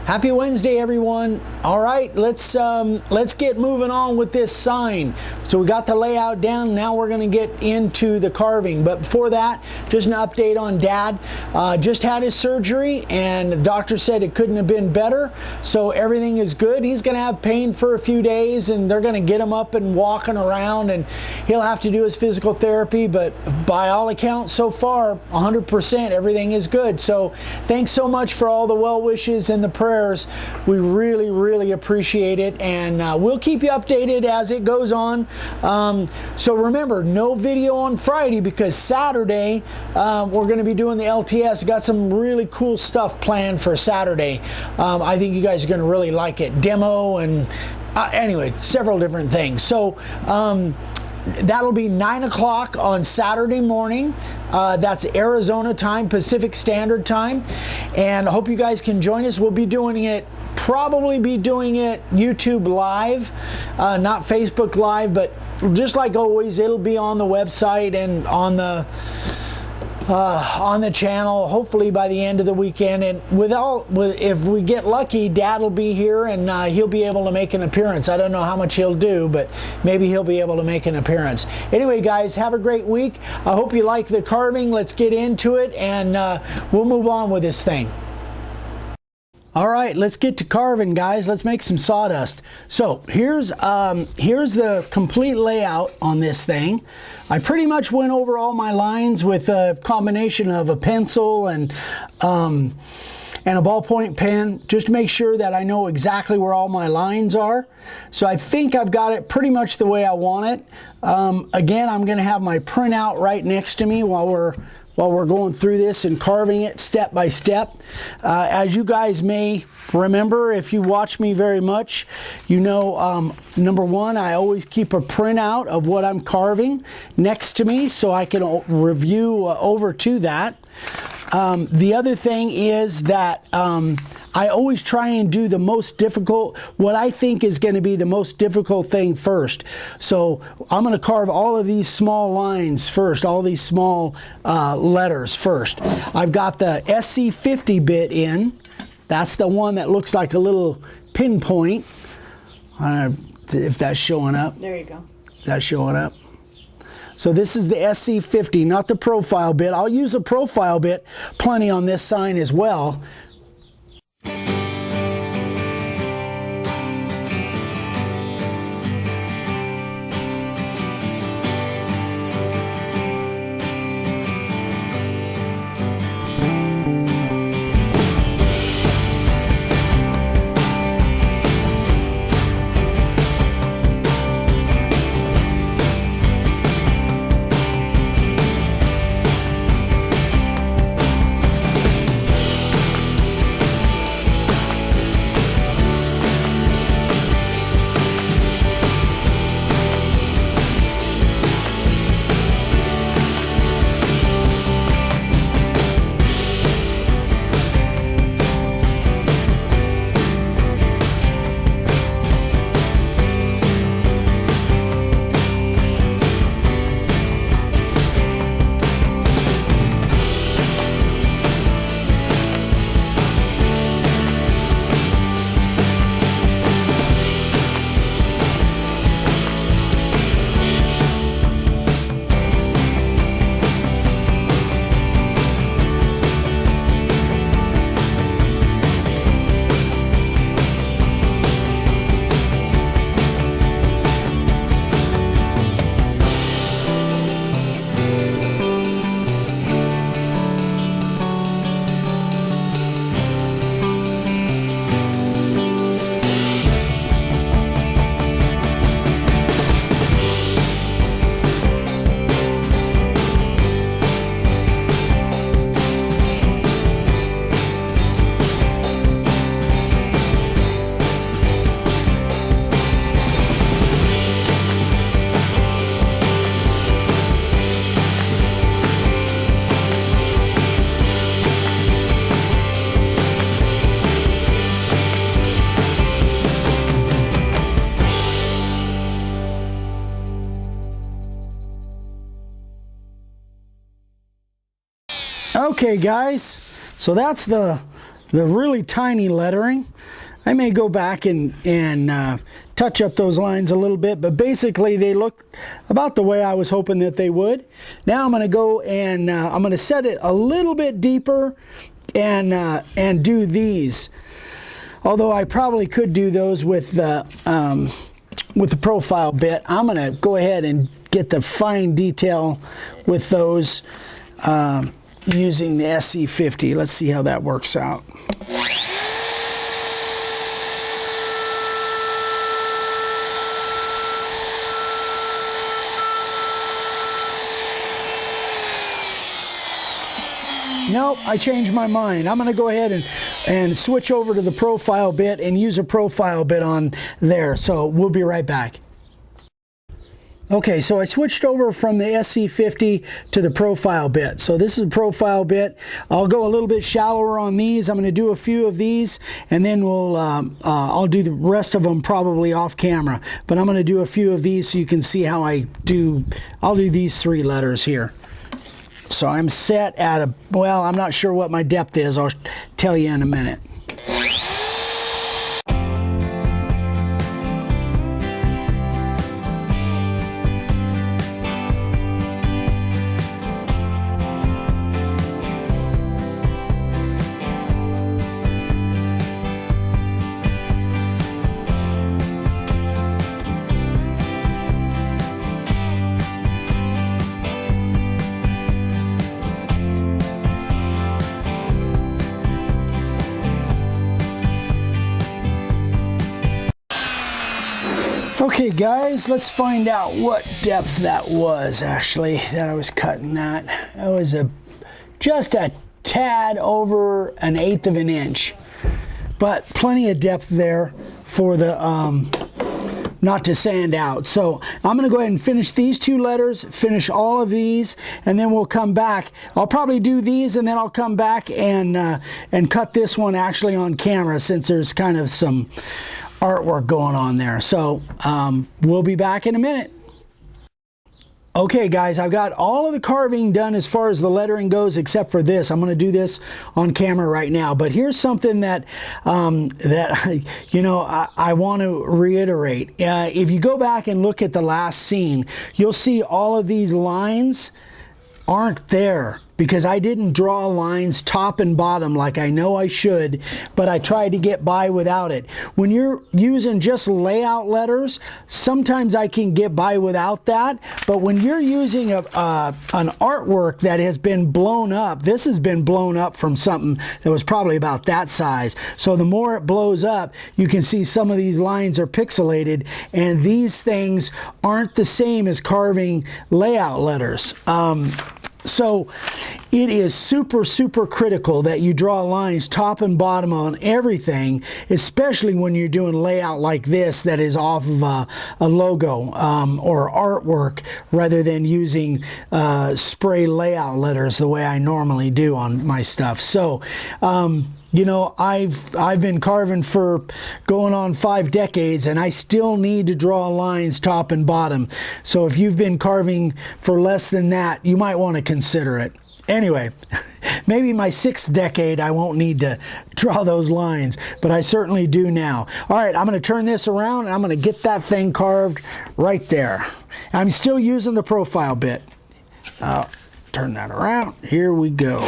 Happy Wednesday, everyone. All right, let's get moving on with this sign. So we got the layout down. Now we're going to get into the carving. But before that, just an update on Dad. Just had his surgery, and the doctor said it couldn't have been better. So everything is good. He's going to have pain for a few days, and they're going to get him up and walking around, and he'll have to do his physical therapy. But by all accounts, so far, 100%, everything is good. So thanks so much for all the well wishes and the prayers. We really appreciate it, and we'll keep you updated as it goes on. So remember, no video on Friday because Saturday we're going to be doing the LTS. Got some really cool stuff planned for Saturday. I think you guys are going to really like it. Demo and anyway, several different things. So that'll be 9 o'clock on Saturday morning. That's Arizona time, Pacific Standard Time. And I hope you guys can join us. We'll be doing it, probably be doing it YouTube Live, not Facebook Live, but just like always, it'll be on the website and on the channel, hopefully by the end of the weekend. And if we get lucky, Dad will be here, and he'll be able to make an appearance. I don't know how much he'll do, but maybe he'll be able to make an appearance. Anyway, guys, have a great week. I hope you like the carving. Let's get into it, and we'll move on with this thing. All right, let's get to carving, guys. Let's make some sawdust. So here's the complete layout on this thing. I pretty much went over all my lines with a combination of a pencil and a ballpoint pen, just to make sure that I know exactly where all my lines are. So I think I've got it pretty much the way I want it. Again, I'm going to have my printout right next to me while we're going through this and carving it step by step. As you guys may remember, if you watch me very much, you know, number one, I always keep a printout of what I'm carving next to me so I can review over to that. The other thing is that I always try and do the most difficult, what I think is going to be the most difficult thing first. So I'm going to carve all of these small lines first, all these small letters first. I've got the SC50 bit in. That's the one that looks like a little pinpoint. If that's showing up. There you go. That's showing up. So this is the SC50, not the profile bit. I'll use a profile bit plenty on this sign as well. Okay guys, so that's the the really tiny lettering. I may go back and touch up those lines a little bit, but basically they look about the way I was hoping that they would. Now I'm going to go and I'm going to set it a little bit deeper and do these. Although I probably could do those with the profile bit. I'm going to go ahead and get the fine detail with those using the SC50. Let's see how that works out. Nope, I changed my mind. I'm going to go ahead and switch over to the profile bit and use a profile bit on there. So we'll be right back. Okay, so I switched over from the SC50 to the profile bit. So this is a profile bit. I'll go a little bit shallower on these. I'm going to do a few of these, and then I'll do the rest of them probably off camera. But I'm going to do a few of these so you can see how I'll do these 3 letters here. So I'm set at well, I'm not sure what my depth is. I'll tell you in a minute. Okay guys, let's find out what depth that was actually that I was cutting that. That was just a tad over 1/8 of an inch, but plenty of depth there for the not to sand out. So I'm going to go ahead and finish these 2 letters, finish all of these, and then we'll come back. I'll probably do these and then I'll come back and cut this one actually on camera, since there's kind of some artwork going on there. So we'll be back in a minute. Okay guys, I've got all of the carving done as far as the lettering goes, except for this. I'm going to do this on camera right now, but here's something that you know, I want to reiterate. If you go back and look at the last scene, you'll see all of these lines aren't there because I didn't draw lines top and bottom like I know I should, but I tried to get by without it. When you're using just layout letters, sometimes I can get by without that, but when you're using an artwork that has been blown up, this has been blown up from something that was probably about that size. So the more it blows up, you can see some of these lines are pixelated, and these things aren't the same as carving layout letters. So it is super, super critical that you draw lines top and bottom on everything, especially when you're doing layout like this that is off of a logo or artwork, rather than using spray layout letters the way I normally do on my stuff. So you know, I've been carving for going on 5 decades, and I still need to draw lines top and bottom. So if you've been carving for less than that, you might want to consider it. Anyway, maybe my 6th decade I won't need to draw those lines, but I certainly do now. All right, I'm going to turn this around and I'm going to get that thing carved right there. I'm still using the profile bit. Turn that around. Here we go.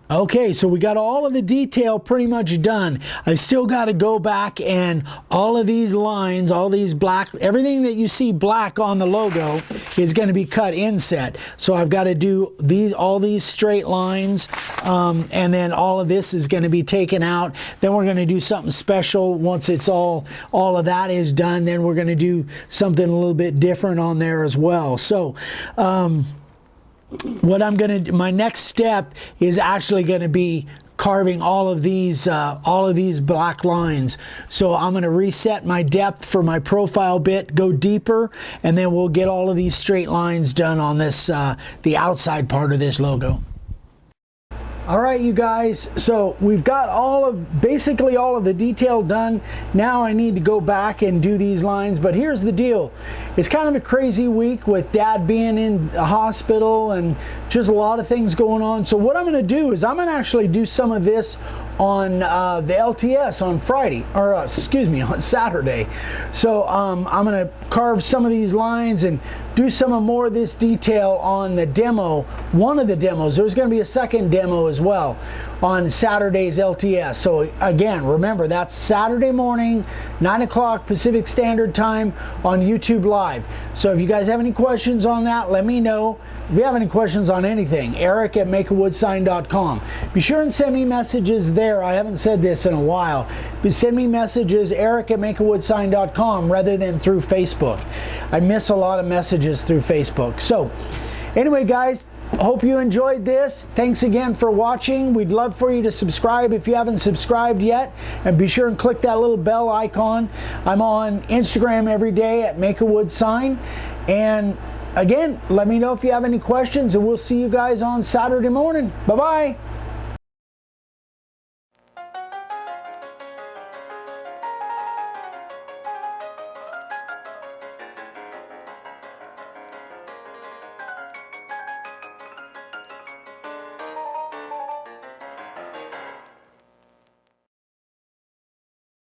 Okay, so we got all of the detail pretty much done. I've still got to go back, and all of these lines, all these black, everything that you see black on the logo is going to be cut inset. So I've got to do all these straight lines, and then all of this is going to be taken out. Then we're going to do something special once it's all of that is done. Then we're going to do something a little bit different on there as well. So what I'm going to do, my next step is actually going to be carving all of these black lines. So I'm going to reset my depth for my profile bit, go deeper, and then we'll get all of these straight lines done on this the outside part of this logo. All right, you guys, so we've got basically all of the detail done. Now I need to go back and do these lines, but here's the deal. It's kind of a crazy week with Dad being in the hospital and just a lot of things going on. So what I'm gonna do is I'm gonna actually do some of this on the LTS on Friday, or excuse me, on Saturday. So I'm gonna carve some of these lines and do some more of this detail on the demo, one of the demos. There's gonna be a second demo as well on Saturday's LTS. So again, remember, that's Saturday morning, 9 o'clock Pacific Standard Time on YouTube Live. So if you guys have any questions on that, let me know. If you have any questions on anything, eric@makeawoodsign.com. Be sure and send me messages there. I haven't said this in a while, but send me messages, eric@makeawoodsign.com, rather than through Facebook. I miss a lot of messages through Facebook. So anyway, guys, hope you enjoyed this. Thanks again for watching. We'd love for you to subscribe if you haven't subscribed yet, and be sure and click that little bell icon. I'm on Instagram every day at @makeawoodsign. And again, let me know if you have any questions, and we'll see you guys on Saturday morning. Bye-bye.